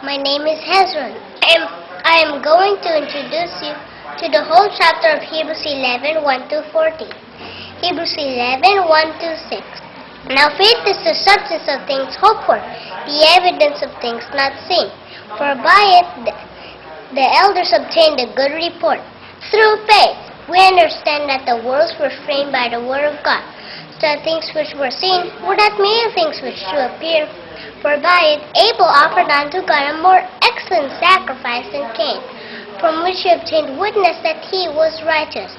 My name is Hezron. I am going to introduce you to the whole chapter of Hebrews 11, 1-14. Hebrews 11, 1-6. Now faith is the substance of things hoped for, the evidence of things not seen. For by it the elders obtained a good report. Through faith we understand that the worlds were framed by the word of God, so that things which were seen were not made of things which do appear. For by it Abel offered unto God a more excellent sacrifice than Cain, from which he obtained witness that he was righteous,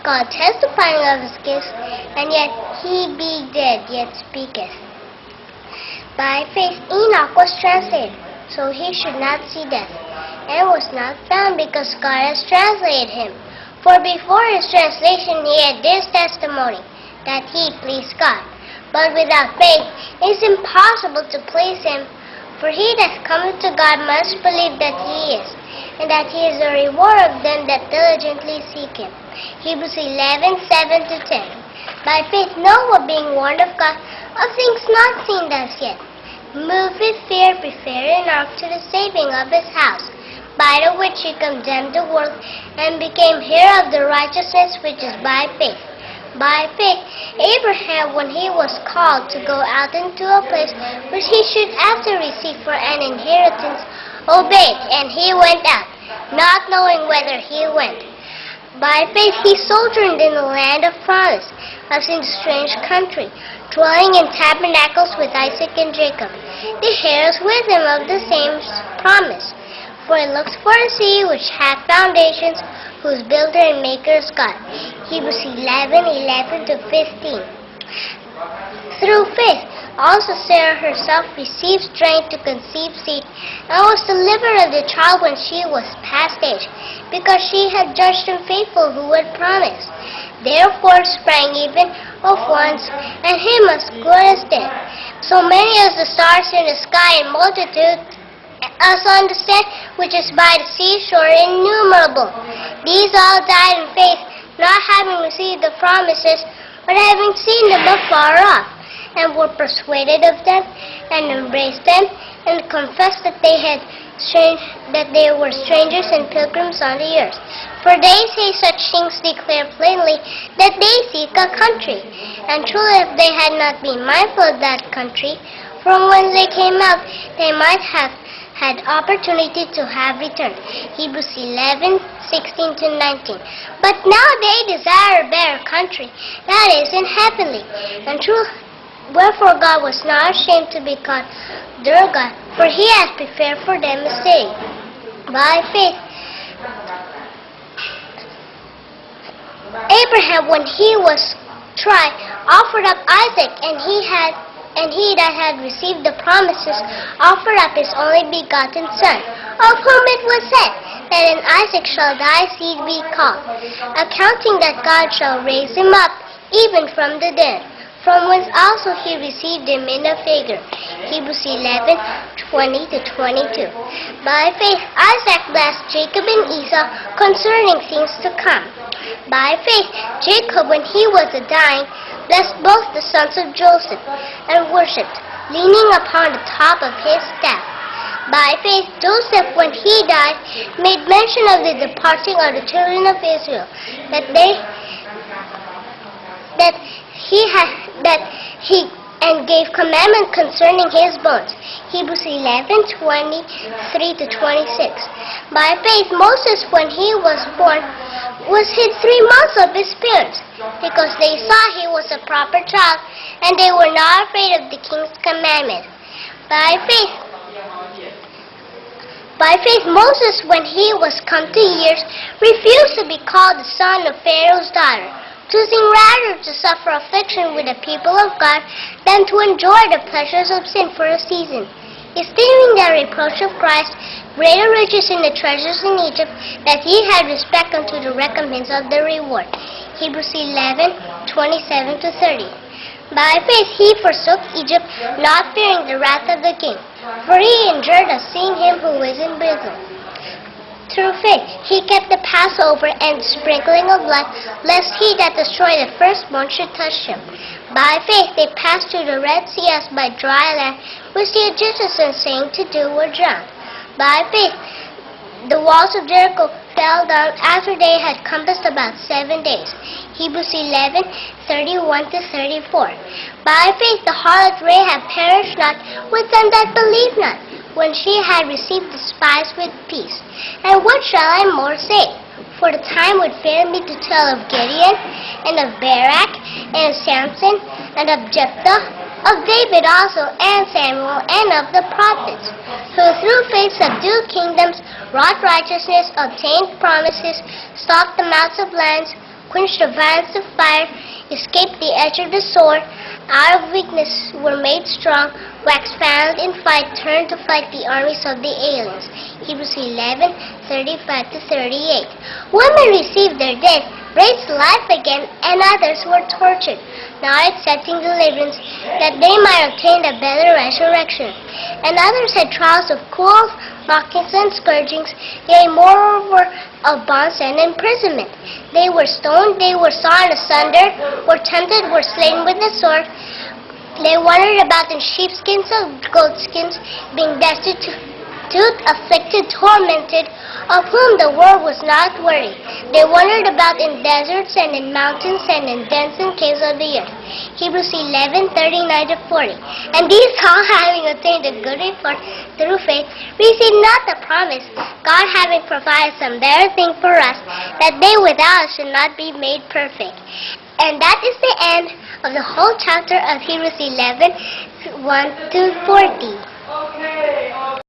God testifying of his gifts, and yet he being dead yet speaketh. By faith Enoch was translated, so he should not see death, and was not found, because God has translated him. For before his translation he had this testimony, that he pleased God. But without faith it is impossible to please him. For he that cometh to God must believe that he is, and that he is a rewarder of them that diligently seek him. Hebrews 11, 7-10. By faith Noah, being warned of God of things not seen as yet, moved with fear, prepared an ark to the saving of his house, by the which he condemned the world, and became heir of the righteousness which is by faith. By faith Abraham, when he was called to go out into a place which he should after receive for an inheritance, obeyed, and he went out, not knowing whither he went. By faith he sojourned in the land of promise, as in a strange country, dwelling in tabernacles with Isaac and Jacob, the heirs with him of the same promise. For he looks for a city which hath foundations, whose builder and maker is God. Hebrews 11, 11-15. Through faith also Sarah herself received strength to conceive seed, and was delivered of the child when she was past age, because she had judged him faithful who had promised. Therefore sprang even of ones, and him as good as dead, so many as the stars in the sky, in multitude as on the sand which is by the seashore, innumerable. These all died in faith, not having received the promises, but having seen them afar off, and were persuaded of them, and embraced them, and confessed that they were strangers and pilgrims on the earth. For they say such things declare plainly that they seek a country. And truly, if they had not been mindful of that country, from whence they came out, they might have had opportunity to have returned. Hebrews 11, 16-19. But now they desire a better country, that is, in heavenly. And true, wherefore God was not ashamed to be called their God, for he hath prepared for them a city. By faith Abraham, when he was tried, offered up Isaac, and he that had received the promises offered up his only begotten son, of whom it was said, that in Isaac shall thy seed be called, accounting that God shall raise him up even from the dead, from whence also he received him in a figure. Hebrews 11, 20-22. By faith Isaac blessed Jacob and Esau concerning things to come. By faith Jacob, when he was dying, blessed both the sons of Joseph, and worshipped, leaning upon the top of his staff. By faith Joseph, when he died, made mention of the departing of the children of Israel, and gave commandment concerning his bones. Hebrews 11, 23-26. By faith Moses, when he was born, was hid 3 months of his parents, because they saw he was a proper child, and they were not afraid of the king's commandment. By faith Moses, when he was come to years, refused to be called the son of Pharaoh's daughter, choosing rather to suffer affliction with the people of God than to enjoy the pleasures of sin for a season, esteeming the reproach of Christ greater riches in the treasures in Egypt, that he had respect unto the recompense of the reward. Hebrews 11, 27-30. By faith he forsook Egypt, not fearing the wrath of the king, for he endured as seeing him who is in prison. Through faith he kept the Passover and sprinkling of blood, lest he that destroyed the firstborn should touch him. By faith they passed through the Red Sea as by dry land, which the Egyptians, saying to do, were drowned. By faith, the walls of Jericho fell down after they had compassed about 7 days. Hebrews 11:31-34. By faith the harlot Rahab perished not with them that believed not, when she had received the spies with peace. And what shall I more say? For the time would fail me to tell of Gideon, and of Barak, and of Samson, and of Jephthah, of David also, and Samuel, and of the prophets, who through faith subdued kingdoms, wrought righteousness, obtained promises, stopped the mouths of lions, quenched the violence of fire, escaped the edge of the sword, out of weakness were made strong, waxed valiant in fight, turned to flight the armies of the aliens. Hebrews 11:35-38. Women received their dead, raised to life again, and others were tortured, not accepting deliverance, that they might obtain a better resurrection. And others had trials of quarrels, mockings, and scourgings, yea, moreover, of bonds and imprisonment. They were stoned, they were sawn asunder, were tempted, were slain with the sword. They wandered about in sheepskins and goatskins, being destitute, afflicted, tormented, of whom the world was not worthy. They wandered about in deserts and in mountains and in dens and caves of the earth. Hebrews 11:39-40. And these all, having obtained a good report through faith, received not the promise, God having provided some better thing for us, that they without us should not be made perfect. And that is the end of the whole chapter of Hebrews 11:1-40.